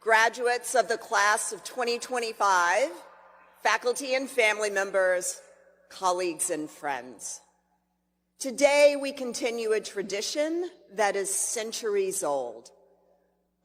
graduates of the class of 2025, faculty and family members, colleagues and friends. Today, we continue a tradition that is centuries old.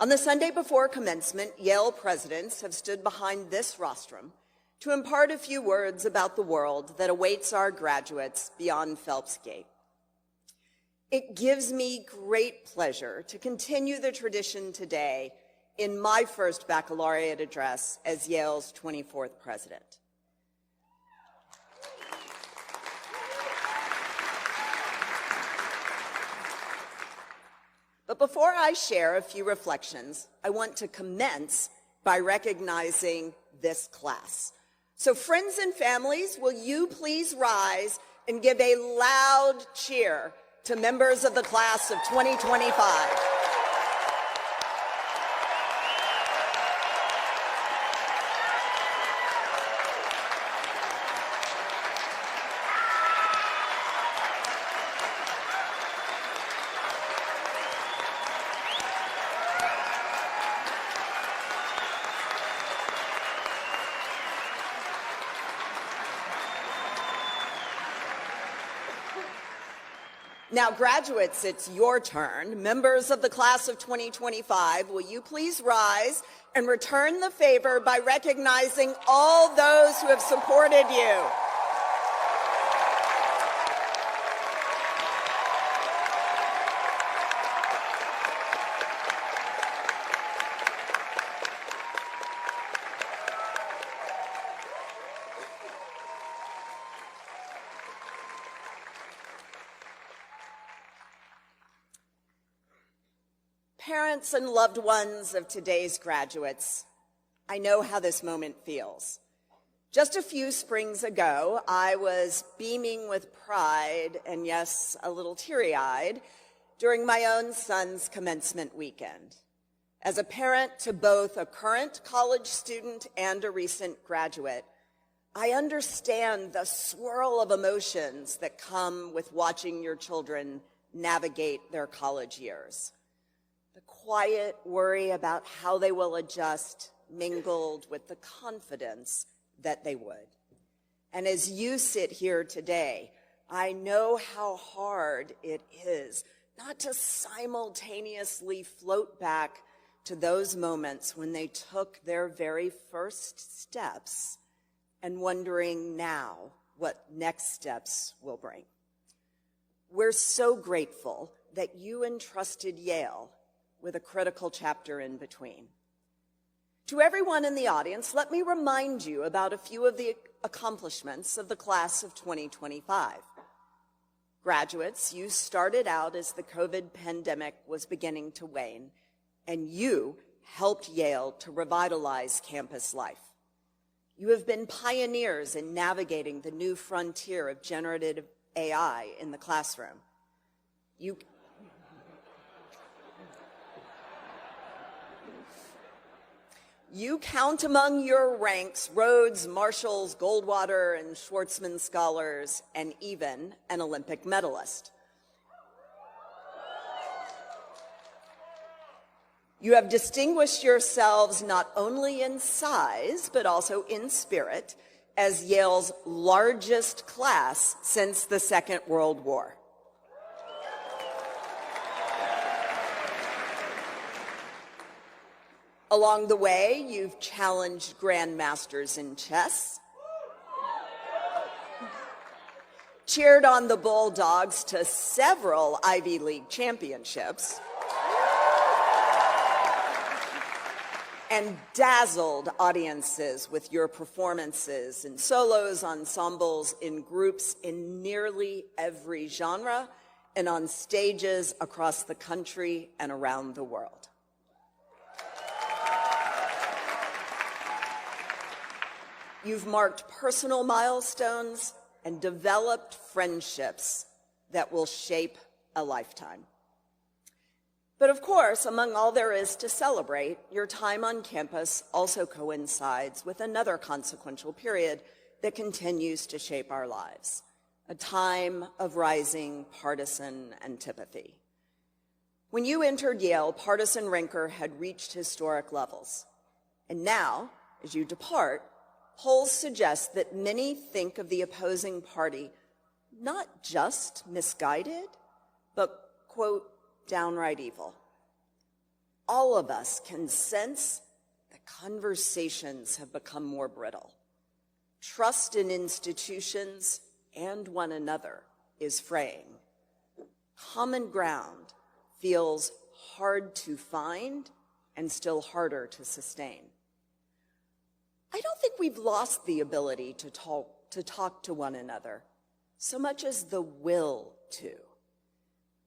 On the Sunday before commencement, Yale presidents have stood behind this rostrum to impart a few words about the world that awaits our graduates beyond Phelps Gate. It gives me great pleasure to continue the tradition today in my first baccalaureate address as Yale's 24th president. But before I share a few reflections, I want to commence by recognizing this class. So friends and families, will you please rise and give a loud cheer to members of the class of 2025. Now, graduates, it's your turn. Members of the class of 2025, will you please rise and return the favor by recognizing all those who have supported you? Parents and loved ones of today's graduates, I know how this moment feels. Just a few springs ago, I was beaming with pride and, yes, a little teary-eyed during my own son's commencement weekend. As a parent to both a current college student and a recent graduate, I understand the swirl of emotions that come with watching your children navigate their college years. The quiet worry about how they will adjust mingled with the confidence that they would. And as you sit here today, I know how hard it is not to simultaneously float back to those moments when they took their very first steps and wondering now what next steps will bring. We're so grateful that you entrusted Yale with a critical chapter in between. To everyone in the audience, let me remind you about a few of the accomplishments of the class of 2025. Graduates, you started out as the COVID pandemic was beginning to wane, and you helped Yale to revitalize campus life. You have been pioneers in navigating the new frontier of generative AI in the classroom. You count among your ranks Rhodes, Marshalls, Goldwater, and Schwartzman scholars, and even an Olympic medalist. You have distinguished yourselves not only in size, but also in spirit, as Yale's largest class since the Second World War. Along the way, you've challenged grandmasters in chess, cheered on the Bulldogs to several Ivy League championships, and dazzled audiences with your performances in solos, ensembles, in groups in nearly every genre, and on stages across the country and around the world. You've marked personal milestones and developed friendships that will shape a lifetime. But of course, among all there is to celebrate, your time on campus also coincides with another consequential period that continues to shape our lives, a time of rising partisan antipathy. When you entered Yale, partisan rancor had reached historic levels. And now, as you depart, polls suggest that many think of the opposing party not just misguided, but, quote, downright evil. All of us can sense that conversations have become more brittle. Trust in institutions and one another is fraying. Common ground feels hard to find and still harder to sustain. I don't think we've lost the ability to talk to one another so much as the will to.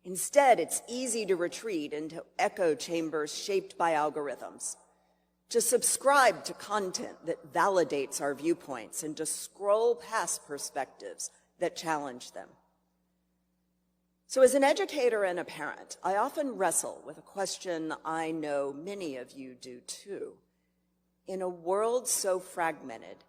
Instead, it's easy to retreat into echo chambers shaped by algorithms, to subscribe to content that validates our viewpoints, and to scroll past perspectives that challenge them. So as an educator and a parent, I often wrestle with a question I know many of you do too. In a world so fragmented,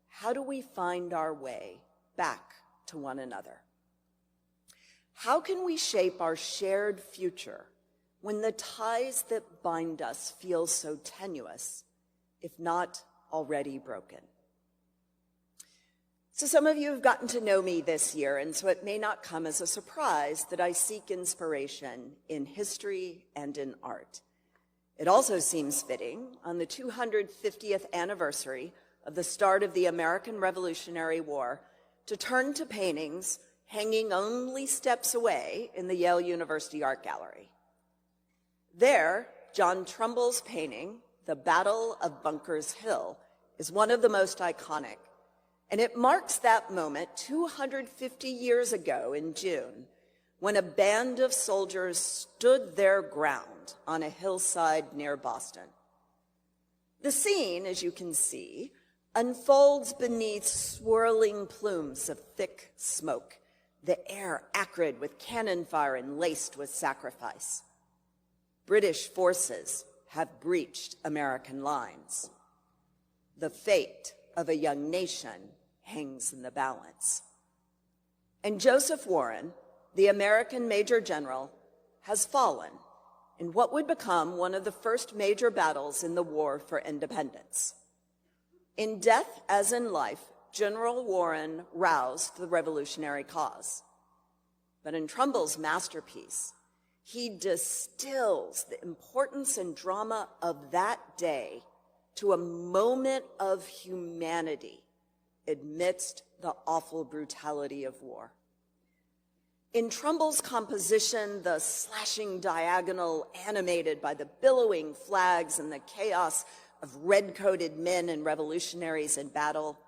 how do we find our way back to one another? How can we shape our shared future when the ties that bind us feel so tenuous, if not already broken? So some of you have gotten to know me this year, and so it may not come as a surprise that I seek inspiration in history and in art. It also seems fitting, on the 250th anniversary of the start of the American Revolutionary War, to turn to paintings hanging only steps away in the Yale University Art Gallery. There, John Trumbull's painting, The Battle of Bunker's Hill, is one of the most iconic, and it marks that moment 250 years ago in June, when a band of soldiers stood their ground on a hillside near Boston. The scene, as you can see, unfolds beneath swirling plumes of thick smoke, the air acrid with cannon fire and laced with sacrifice. British forces have breached American lines. The fate of a young nation hangs in the balance. And Joseph Warren, the American Major General, has fallen in what would become one of the first major battles in the War for Independence. In death as in life, General Warren roused the revolutionary cause. But in Trumbull's masterpiece, he distills the importance and drama of that day to a moment of humanity amidst the awful brutality of war. In Trumbull's composition, the slashing diagonal animated by the billowing flags and the chaos of red-coated men and revolutionaries in battle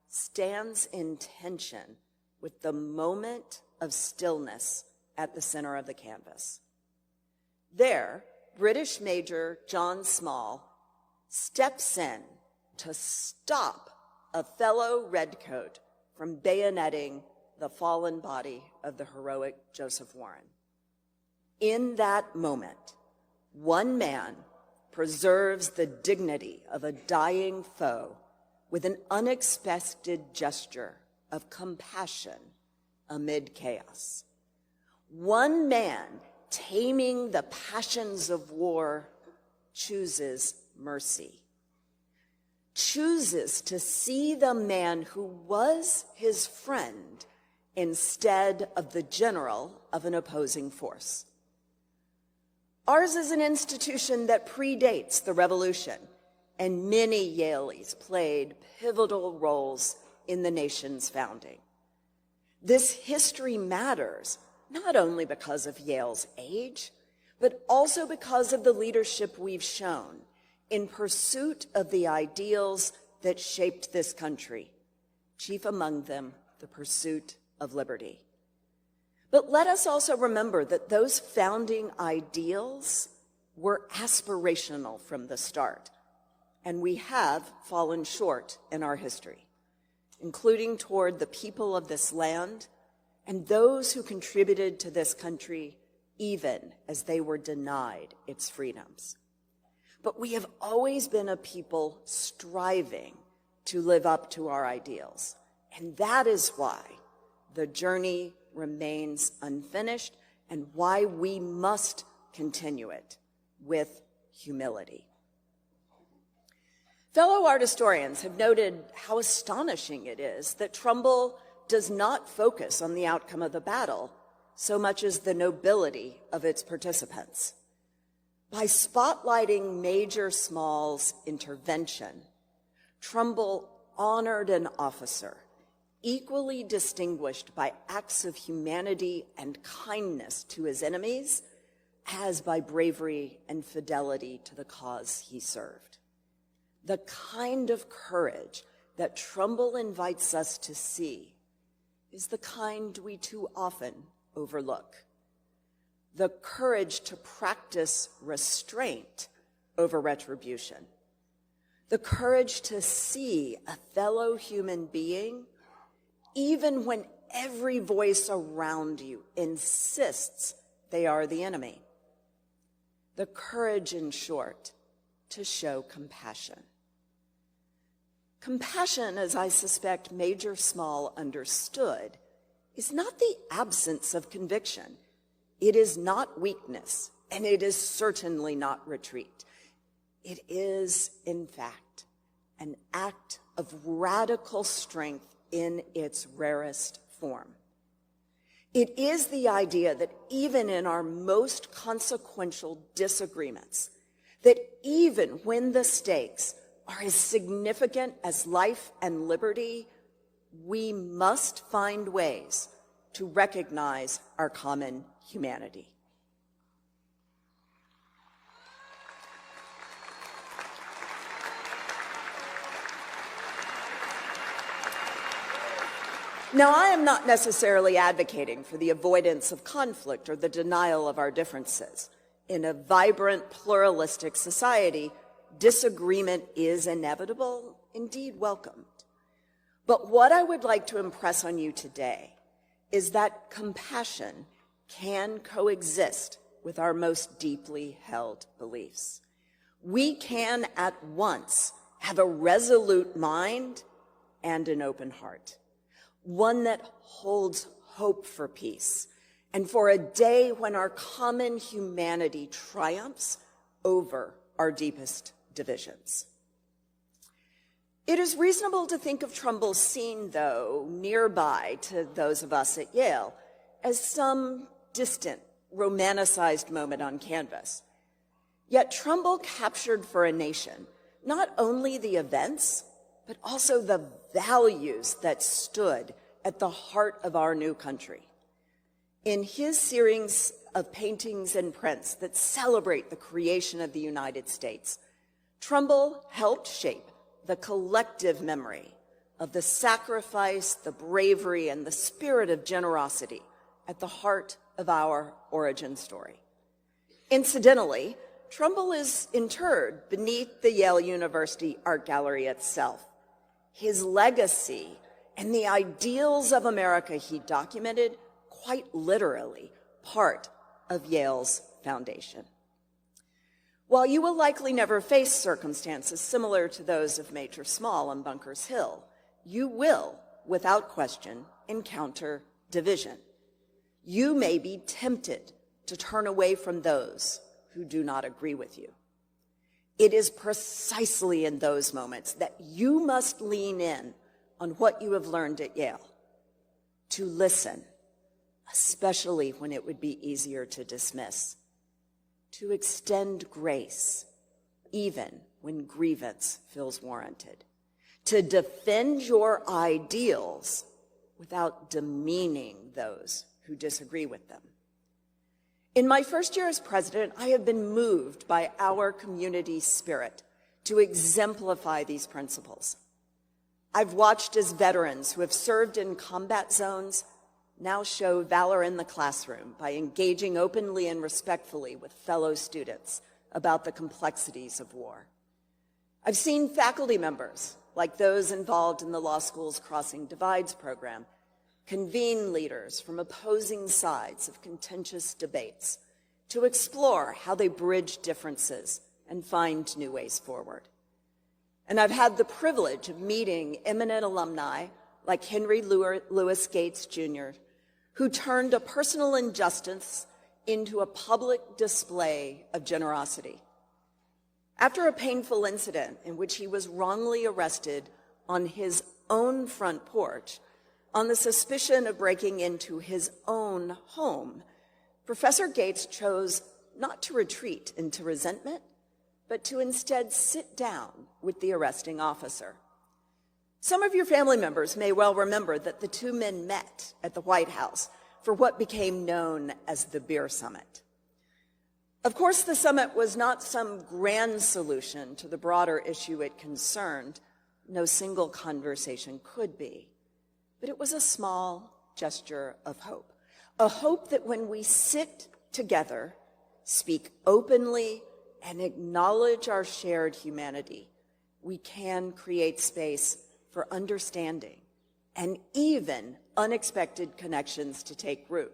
stands in tension with the moment of stillness at the center of the canvas. There, British Major John Small steps in to stop a fellow redcoat from bayoneting the fallen body of the heroic Joseph Warren. In that moment, one man preserves the dignity of a dying foe with an unexpected gesture of compassion amid chaos. One man, taming the passions of war, chooses mercy, chooses to see the man who was his friend instead of the general of an opposing force. Ours is an institution that predates the revolution, and many Yaleys played pivotal roles in the nation's founding. This history matters not only because of Yale's age, but also because of the leadership we've shown in pursuit of the ideals that shaped this country, chief among them the pursuit of liberty. But let us also remember that those founding ideals were aspirational from the start, and we have fallen short in our history, including toward the people of this land and those who contributed to this country even as they were denied its freedoms. But we have always been a people striving to live up to our ideals, and that is why the journey remains unfinished and why we must continue it with humility. Fellow art historians have noted how astonishing it is that Trumbull does not focus on the outcome of the battle so much as the nobility of its participants. By spotlighting Major Small's intervention, Trumbull honored an officer equally distinguished by acts of humanity and kindness to his enemies as by bravery and fidelity to the cause he served. The kind of courage that Trumbull invites us to see is the kind we too often overlook. The courage to practice restraint over retribution. The courage to see a fellow human being even when every voice around you insists they are the enemy. The courage, in short, to show compassion. Compassion, as I suspect Major Small understood, is not the absence of conviction. It is not weakness, and it is certainly not retreat. It is, in fact, an act of radical strength in its rarest form. It is the idea that even in our most consequential disagreements, that even when the stakes are as significant as life and liberty, we must find ways to recognize our common humanity. Now, I am not necessarily advocating for the avoidance of conflict or the denial of our differences. In a vibrant, pluralistic society, disagreement is inevitable, indeed welcomed. But what I would like to impress on you today is that compassion can coexist with our most deeply held beliefs. We can at once have a resolute mind and an open heart, one that holds hope for peace and for a day when our common humanity triumphs over our deepest divisions. It is reasonable to think of Trumbull's scene, though, nearby to those of us at Yale, as some distant, romanticized moment on canvas. Yet Trumbull captured for a nation not only the events, but also the values that stood at the heart of our new country. In his series of paintings and prints that celebrate the creation of the United States, Trumbull helped shape the collective memory of the sacrifice, the bravery, and the spirit of generosity at the heart of our origin story. Incidentally, Trumbull is interred beneath the Yale University Art Gallery itself. His legacy and the ideals of America he documented, quite literally, part of Yale's foundation. While you will likely never face circumstances similar to those of Major Small on Bunker's Hill, you will, without question, encounter division. You may be tempted to turn away from those who do not agree with you. It is precisely in those moments that you must lean in on what you have learned at Yale, to listen, especially when it would be easier to dismiss, to extend grace, even when grievance feels warranted, to defend your ideals without demeaning those who disagree with them. In my first year as president, I have been moved by our community's spirit to exemplify these principles. I've watched as veterans who have served in combat zones now show valor in the classroom by engaging openly and respectfully with fellow students about the complexities of war. I've seen faculty members, like those involved in the law school's Crossing Divides program, convene leaders from opposing sides of contentious debates to explore how they bridge differences and find new ways forward. And I've had the privilege of meeting eminent alumni like Henry Louis Gates, Jr., who turned a personal injustice into a public display of generosity. After a painful incident in which he was wrongly arrested on his own front porch on the suspicion of breaking into his own home, Professor Gates chose not to retreat into resentment, but to instead sit down with the arresting officer. Some of your family members may well remember that the two men met at the White House for what became known as the Beer Summit. Of course, the summit was not some grand solution to the broader issue it concerned. No single conversation could be. But it was a small gesture of hope. A hope that when we sit together, speak openly, and acknowledge our shared humanity, we can create space for understanding and even unexpected connections to take root.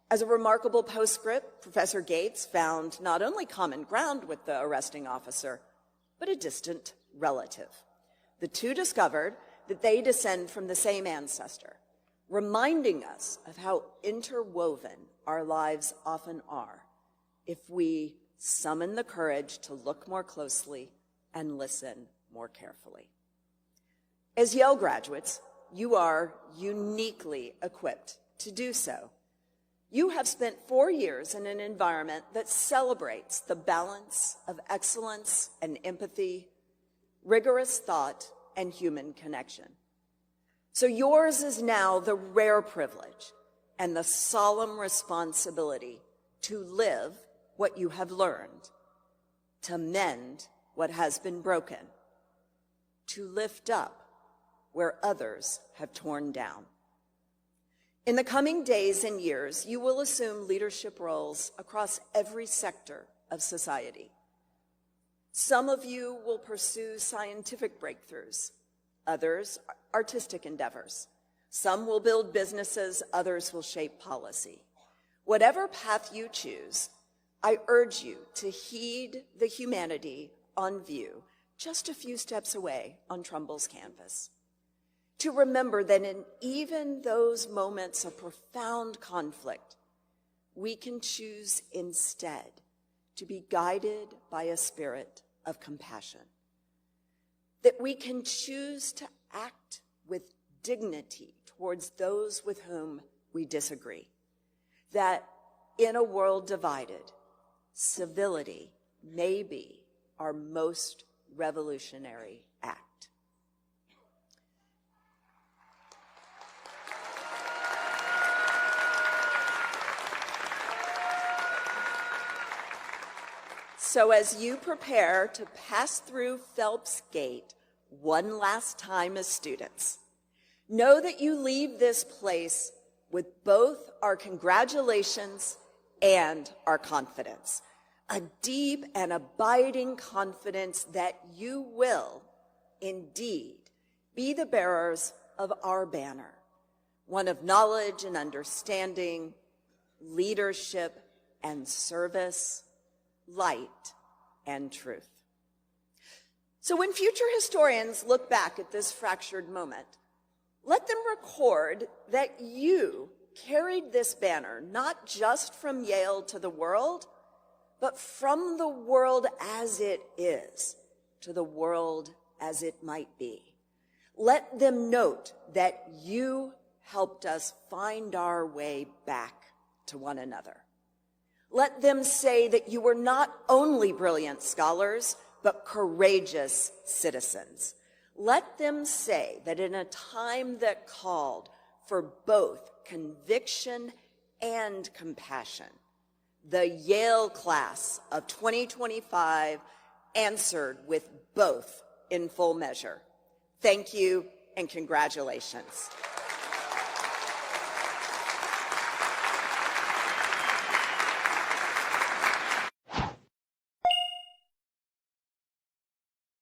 As a remarkable postscript, Professor Gates found not only common ground with the arresting officer, but a distant relative. The two discovered that they descend from the same ancestor, reminding us of how interwoven our lives often are if we summon the courage to look more closely and listen more carefully. As Yale graduates, you are uniquely equipped to do so. You have spent 4 years in an environment that celebrates the balance of excellence and empathy, rigorous thought, and human connection. So yours is now the rare privilege and the solemn responsibility to live what you have learned, to mend what has been broken, to lift up where others have torn down. In the coming days and years, you will assume leadership roles across every sector of society. Some of you will pursue scientific breakthroughs, others artistic endeavors. Some will build businesses, others will shape policy. Whatever path you choose, I urge you to heed the humanity on view just a few steps away on Trumbull's campus. To remember that in even those moments of profound conflict, we can choose instead to be guided by a spirit of compassion. That we can choose to act with dignity towards those with whom we disagree. That in a world divided, civility may be our most revolutionary act. So as you prepare to pass through Phelps Gate one last time as students, know that you leave this place with both our congratulations and our confidence, a deep and abiding confidence that you will indeed be the bearers of our banner, one of knowledge and understanding, leadership and service, light and truth. So when future historians look back at this fractured moment, let them record that you carried this banner not just from Yale to the world, but from the world as it is to the world as it might be. Let them note that you helped us find our way back to one another. Let them say that you were not only brilliant scholars, but courageous citizens. Let them say that in a time that called for both conviction and compassion, the Yale class of 2025 answered with both in full measure. Thank you and congratulations.